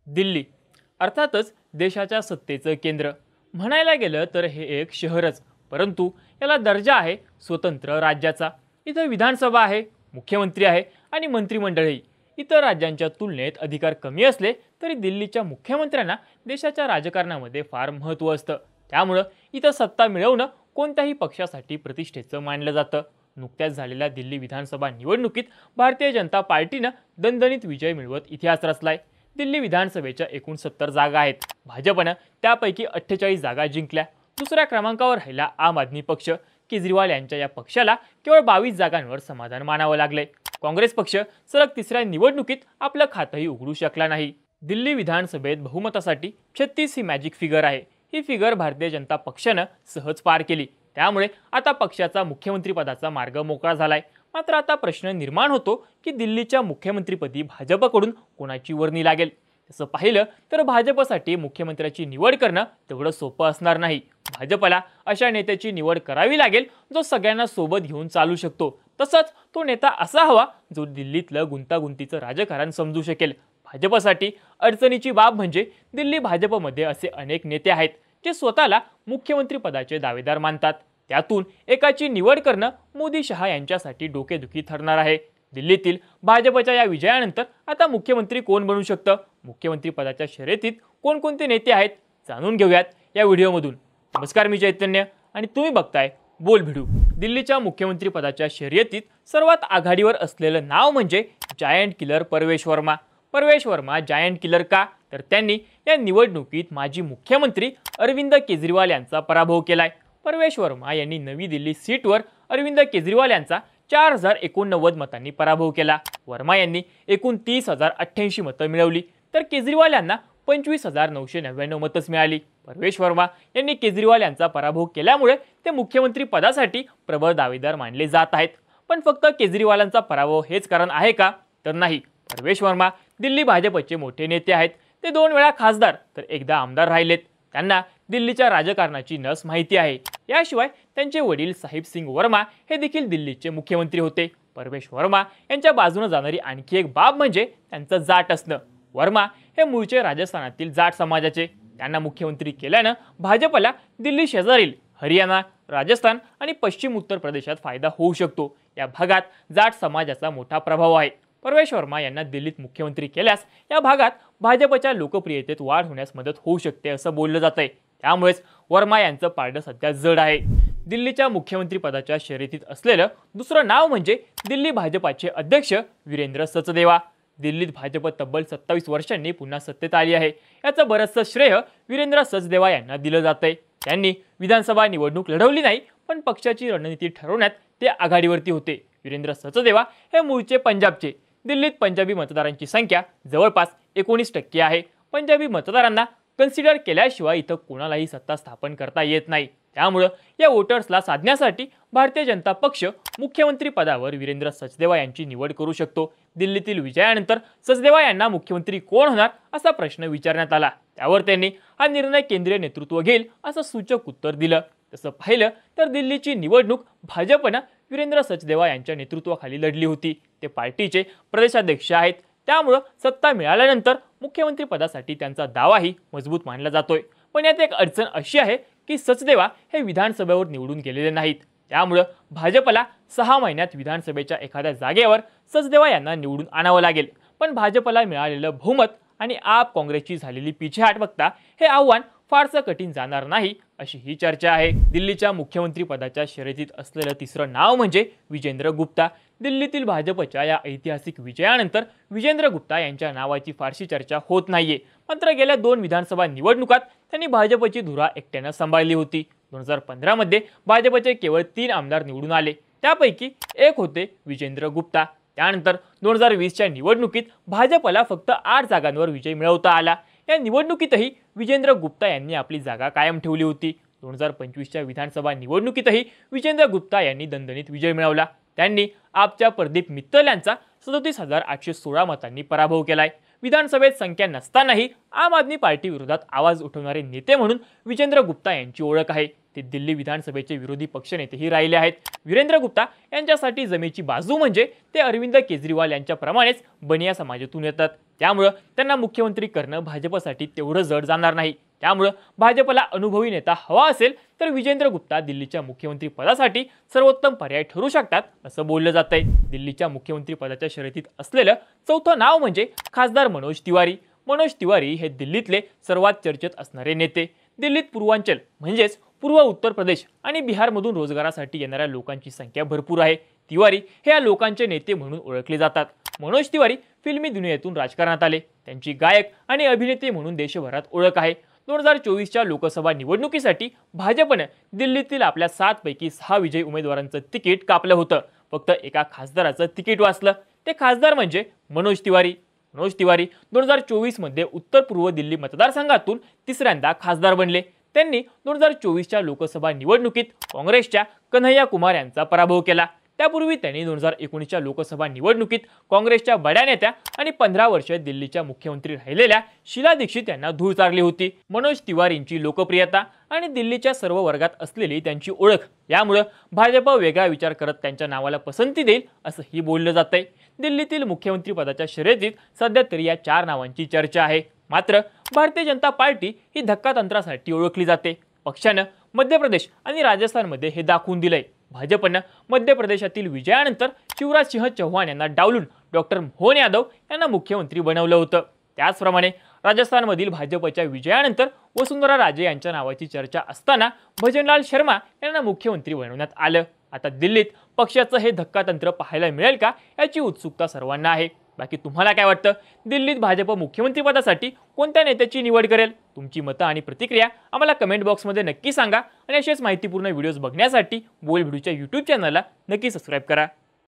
दिल्ली अर्थातच देशाच्या सत्तेचं केंद्र म्हणायला गेलं तर हे एक शहरच, परंतु याला दर्जा आहे स्वतंत्र राज्याचा. इथं विधानसभा आहे, मुख्यमंत्री आहे आणि मंत्रिमंडळही. इतर राज्यांच्या तुलनेत अधिकार कमी असले तरी दिल्लीच्या मुख्यमंत्र्यांना देशाच्या राजकारणामध्ये फार महत्त्व असतं. त्यामुळं इथं सत्ता मिळवणं कोणत्याही पक्षासाठी प्रतिष्ठेचं मानलं जातं. नुकत्याच झालेल्या दिल्ली विधानसभा निवडणुकीत भारतीय जनता पार्टीनं दणदणीत विजय मिळवत इतिहास रचलाय. दिल्ली विधानसभेच्या एकूण 70 जागा आहेत. भाजपनं त्यापैकी 48 जागा जिंकल्या. दुसऱ्या क्रमांकावर राहिला आम आदमी पक्ष. केजरीवाल यांच्या या पक्षाला केवळ 22 जागांवर समाधान मानावं लागलंय. काँग्रेस पक्ष सलग तिसऱ्या निवडणुकीत आपलं खातंही उघडू शकला नाही. दिल्ली विधानसभेत बहुमतासाठी 36 ही मॅजिक फिगर आहे. ही फिगर भारतीय जनता पक्षानं सहज पार केली. त्यामुळे आता पक्षाचा मुख्यमंत्रीपदाचा मार्ग मोकळा झालाय. मात्र आता प्रश्न निर्माण होतो की दिल्लीच्या मुख्यमंत्रीपदी भाजपकडून कोणाची वर्णी लागेल. तसं पाहिलं तर भाजपसाठी मुख्यमंत्र्याची निवड करणं तेवढं सोपं असणार नाही. भाजपला अशा नेत्याची निवड करावी लागेल जो सगळ्यांना सोबत घेऊन चालू शकतो. तसंच तो नेता असा हवा जो दिल्लीतलं गुंतागुंतीचं राजकारण समजू शकेल. भाजपसाठी अडचणीची बाब म्हणजे दिल्ली भाजपमध्ये असे अनेक नेते आहेत जे स्वतःला मुख्यमंत्री पदाचे दावेदार मानतात. त्यातून एकाची निवड करणं मोदी शहा यांच्यासाठी डोकेदुखी ठरणार आहे. दिल्लीतील भाजपच्या या विजयानंतर आता मुख्यमंत्री कोण बनू शकतं? मुख्यमंत्री पदाच्या शर्यतीत कोणकोणते नेते आहेत जाणून घेऊयात या व्हिडिओमधून. नमस्कार, मी चैतन्य आणि तुम्ही बघताय बोल भिडू. दिल्लीच्या मुख्यमंत्री पदाच्या शर्यतीत सर्वात आघाडीवर असलेलं नाव म्हणजे giant killer Parvesh Verma. Parvesh Verma giant killer का? तर त्यांनी या निवडणुकीत माजी मुख्यमंत्री अरविंद केजरीवाल यांचा पराभव केलाय. परवेश वर्मा यांनी नवी दिल्ली सीटवर अरविंद केजरीवाल यांचा 4089 मतांनी पराभव केला. वर्मा यांनी एकूण 30,088 मतं मिळवली तर केजरीवाल यांना 25,999 मतच मिळाली. परवेश वर्मा यांनी केजरीवाल यांचा पराभव केल्यामुळे ते मुख्यमंत्री पदासाठी प्रबळ दावेदार मानले जात आहेत. पण फक्त केजरीवालांचा पराभव हेच कारण आहे का? तर नाही. परवेश वर्मा दिल्ली भाजपचे मोठे नेते आहेत. ते 2 वेळा खासदार तर एकदा आमदार राहिलेत. त्यांना दिल्लीच्या राजकारणाची नस माहिती आहे. याशिवाय त्यांचे वडील साहिब सिंग वर्मा हे देखील दिल्लीचे मुख्यमंत्री होते. परवेश वर्मा यांच्या बाजूने जाणारी आणखी एक बाब म्हणजे त्यांचं जाट असणं. वर्मा हे मूळचे राजस्थानातील जाट समाजाचे. त्यांना मुख्यमंत्री केल्यानं भाजपला दिल्ली शेजारील हरियाणा, राजस्थान आणि पश्चिम उत्तर प्रदेशात फायदा होऊ शकतो. या भागात जाट समाजाचा मोठा प्रभाव आहे. परवेश वर्मा यांना दिल्लीत मुख्यमंत्री केल्यास या भागात भाजपच्या लोकप्रियतेत वाढ होण्यास मदत होऊ शकते असं बोललं जातंय. त्यामुळेच वर्मा यांचं पारडं सध्या जड आहे. दिल्लीच्या मुख्यमंत्री पदाच्या शर्यतीत असलेलं दुसरं नाव म्हणजे दिल्ली भाजपाचे अध्यक्ष वीरेंद्र सचदेवा. दिल्लीत भाजप तब्बल 27 वर्षांनी पुन्हा सत्तेत आली आहे. याचं बरंचसं श्रेय वीरेंद्र सचदेवा यांना दिलं जातंय. त्यांनी विधानसभा निवडणूक लढवली नाही, पण पक्षाची रणनीती ठरवण्यात ते आघाडीवरती होते. वीरेंद्र सचदेवा हे मूळचे पंजाबचे. दिल्लीत पंजाबी मतदारांची संख्या जवळपास 19% आहे. पंजाबी मतदारांना कन्सिडर केल्याशिवाय इथं कोणालाही सत्ता स्थापन करता येत नाही. त्यामुळं या वोटर्सला साधण्यासाठी भारतीय जनता पक्ष मुख्यमंत्री पदावर वीरेंद्र सचदेवा यांची निवड करू शकतो. दिल्लीतील विजयानंतर सचदेवा यांना मुख्यमंत्री कोण होणार असा प्रश्न विचारण्यात आला. त्यावर त्यांनी हा निर्णय केंद्रीय नेतृत्व घेईल असं सूचक उत्तर दिलं. तसं पाहिलं तर दिल्लीची निवडणूक भाजपनं वीरेंद्र सचदेवा यांच्या नेतृत्वाखाली लढली होती. ते पार्टीचे प्रदेशाध्यक्ष आहेत. त्यामुळं सत्ता मिळाल्यानंतर मुख्यमंत्री पदासाठी त्यांचा दावाही मजबूत मानला जातोय. पण यात एक अडचण अशी आहे की सचदेवा हे विधानसभेवर निवडून गेलेले नाहीत. त्यामुळं भाजपला 6 महिन्यात विधानसभेच्या एखाद्या जागेवर सचदेवा यांना निवडून आणावं लागेल. पण भाजपला मिळालेलं बहुमत आणि आप काँग्रेसची झालेली पिछेहाट बघता हे आव्हान फारसं कठीण जाणार नाही अशी ही चर्चा आहे. दिल्लीच्या मुख्यमंत्री पदाच्या शर्यतीत असलेलं तिसरं नाव म्हणजे विजेंद्र गुप्ता. दिल्लीतील भाजपच्या या ऐतिहासिक विजयानंतर विजेंद्र गुप्ता यांच्या नावाची फारशी चर्चा होत नाहीये. मात्र गेल्या 2 विधानसभा निवडणुकात त्यांनी भाजपची धुरा एकट्यानं सांभाळली होती. 2015 मध्ये भाजपचे केवळ 3 आमदार निवडून आले. त्यापैकी एक होते विजेंद्र गुप्ता. त्यानंतर 2020च्या निवडणुकीत भाजपला फक्त 8 जागांवर विजय मिळवता आला. या निवडणुकीतही विजेंद्र गुप्ता यांनी आपली जागा कायम ठेवली होती. 2025च्या विधानसभा निवडणुकीतही विजेंद्र गुप्ता यांनी दणदणीत विजय मिळवला. त्यांनी आपच्या प्रदीप मित्तल यांचा 37,816 मतांनी पराभव केलाय. विधानसभेत संख्या नसतानाही आम आदमी पार्टी विरोधात आवाज उठवणारे नेते म्हणून विजेंद्र गुप्ता यांची ओळख आहे. ते दिल्ली विधानसभेचे विरोधी पक्षनेतेही राहिले आहेत. वीरेंद्र गुप्ता यांच्यासाठी जमेची बाजू म्हणजे ते अरविंद केजरीवाल यांच्याप्रमाणेच बनिया समाजातून येतात. त्यामुळे त्यांना मुख्यमंत्री करणं भाजपसाठी तेवढं जड जाणार नाही। त्यामुळे भाजपला अनुभवी नेता हवा असेल तर विजेंद्र गुप्ता दिल्लीच्या मुख्यमंत्री पदासाठी सर्वोत्तम पर्याय ठरू शकतात असं बोललं जातंय। दिल्लीच्या मुख्यमंत्री पदाच्या शर्यतीत असलेलं चौथं नाव म्हणजे खासदार मनोज तिवारी। मनोज तिवारी हे दिल्लीतले सर्वात चर्चेत असणारे नेते। दिल्लीत पूर्वांचल म्हणजेच पूर्व उत्तर प्रदेश आणि बिहारमधून रोजगारासाठी येणाऱ्या लोकांची संख्या भरपूर आहे। तिवारी हे या लोकांचे नेते म्हणून ओळखले जातात। मनोज तिवारी फिल्मी दुनियेतून राजकारणात आले। त्यांची गायक आणि अभिनेते म्हणून देशभरात ओळख आहे। 2024च्या लोकसभा निवडणुकीसाठी भाजपने दिल्लीतील आपल्या 7 पैकी 6 विजयी उमेदवारांचं तिकीट कापलं होतं। फक्त एका खासदाराचं तिकीट वाचलं। ते खासदार म्हणजे मनोज तिवारी। मनोज तिवारी 2024 मध्ये उत्तर पूर्व दिल्ली मतदारसंघातून तिसऱ्यांदा खासदार बनले। त्यांनी 2024च्या लोकसभा निवडणुकीत काँग्रेसच्या कन्हैया कुमार यांचा पराभव केला। त्यापूर्वी त्यांनी 2019च्या लोकसभा निवडणुकीत काँग्रेसच्या बड्या नेत्या आणि 15 वर्षे दिल्लीच्या मुख्यमंत्री राहिलेल्या शीला दीक्षित यांना धूळ चारली होती। मनोज तिवारींची लोकप्रियता आणि दिल्लीच्या सर्व वर्गात असलेली त्यांची ओळख यामुळे भाजप वेगळा विचार करत त्यांच्या नावाला पसंती देईल असंही बोललं जातंय। दिल्लीतील मुख्यमंत्री पदाच्या शर्यतीत सध्या तरी या 4 नावांची चर्चा आहे। मात्र भारतीय जनता पार्टी ही धक्कातंत्रासाठी ओळखली जाते। पक्षानं मध्य प्रदेश आणि राजस्थानमध्ये हे दाखवून दिलंय। भाजपनं मध्य प्रदेशातील विजयानंतर शिवराज सिंह चौहान यांना डावलून डॉक्टर मोहन यादव यांना मुख्यमंत्री बनवलं होतं। त्याचप्रमाणे राजस्थानमधील भाजपच्या विजयानंतर वसुंधरा राजे यांच्या नावाची चर्चा असताना भजनलाल शर्मा यांना मुख्यमंत्री बनवण्यात आलं। आता दिल्लीत पक्षाचं हे धक्कातंत्र पाहायला मिळेल का याची उत्सुकता सर्वांना आहे। बाकी तुम्हाला काय वाटतं? दिल्लीत भाजप मुख्यमंत्री पदासाठी कोणत्या नेत्याची निवड करेल? तुमची मतं आणि प्रतिक्रिया आम्हाला कमेंट बॉक्समध्ये नक्की सांगा आणि अशाच माहितीपूर्ण व्हिडिओज बघण्यासाठी बोल व्हिडिओच्या YouTube चॅनलला नक्की सबस्क्राईब करा।